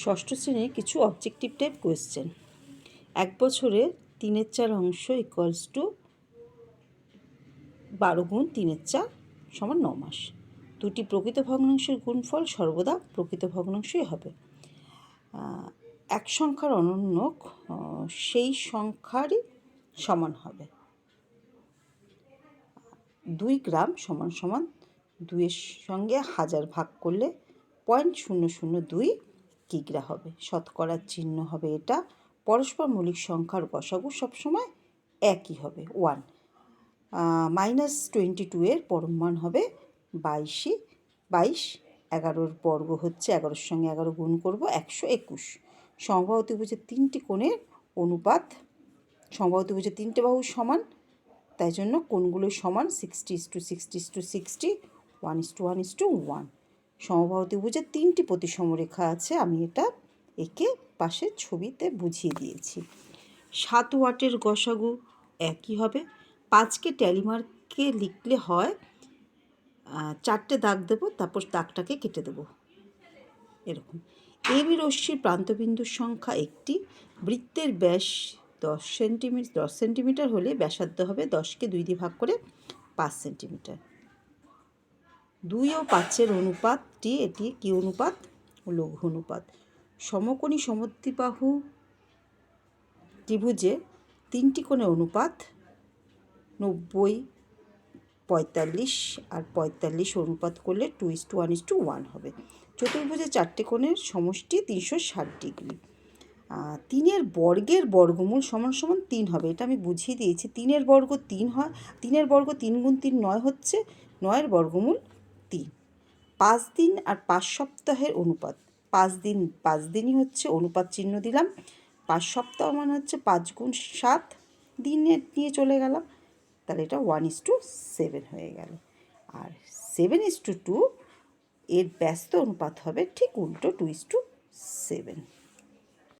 ষষ্ঠ শ্রেণীর কিছু অবজেক্টিভ টাইপ কোয়েশ্চেন। 1 বছরে 3/4 অংশ ইকুয়ালস টু 12 গুণ 3/4 সমান 9 মাস। দুটি প্রকৃত ভগ্নাংশের গুণফল সর্বদা প্রকৃত ভগ্নাংশই হবে। এক সংখ্যার অনন্যক সেই সংখ্যারই সমান হবে। 2 গ্রাম সমান সমান 2-এর সঙ্গে 1000 ভাগ করলে 0.002 কিগ্রা হবে। শতকরার চিহ্ন হবে এটা। পরস্পর মৌলিক সংখ্যার গসাগু সবসময় একই হবে 1। -22 এর পরম মান হবে 22। 11-র বর্গ হচ্ছে 11-র সঙ্গে 11 গুণ করব 121। সমবাহু ত্রিভুজের 3টি কোণের অনুপাত, সমবাহু ত্রিভুজের 3টে বাহু সমান, তাই জন্য কোণগুলো সমান 60:60:60, 1:1:1। সমবাহু ত্রিভুজের 3টি প্রতিসম রেখা আছে, আমি এটা একে পাশের ছবিতে বুঝিয়ে দিয়েছি। 7 ওয়াটের গসাগু একই হবে। 5কে ট্যালিমার্কে লিখলে হয় 4টে দাগ দেবো, তারপর দাগটাকে কেটে দেবো এরকম। এবি রশ্মির প্রান্তবিন্দুর সংখ্যা একটি। বৃত্তের ব্যাস 10 সেন্টিমিটার হলে ব্যাসার্ধ হবে 10কে 2 দিয়ে ভাগ করে 5 সেন্টিমিটার। 2 ও 5-এর অনুপাতটি, এটি কি অনুপাত? লঘু অনুপাত। সমকোণী সমদ্বিবাহু ত্রিভুজে 3টি কোণের অনুপাত 90, 45 আর 45 অনুপাত করলে 2:1:1 হবে। চতুর্ভুজে 4টে কোণের সমষ্টি 360 ডিগ্রি। 3-এর বর্গের বর্গমূল সমান সমান 3 হবে, এটা আমি বুঝিয়ে দিয়েছি। 3-এর বর্গ 3 হয়, 3-এর বর্গ 3 গুণ 3 9 হচ্ছে, 9-এর বর্গমূল 3। 5 দিন আর 5 সপ্তাহের অনুপাত। 5 দিন 5 দিনই হচ্ছে, অনুপাত চিহ্ন দিলাম। 5 সপ্তাহ মানে হচ্ছে 5 গুণ 7 দিনের নিয়ে চলে গেলাম, তাহলে এটা 1:7 হয়ে গেল। আর 7:2 এর ব্যস্ত অনুপাত হবে ঠিক উল্টো, 2:7।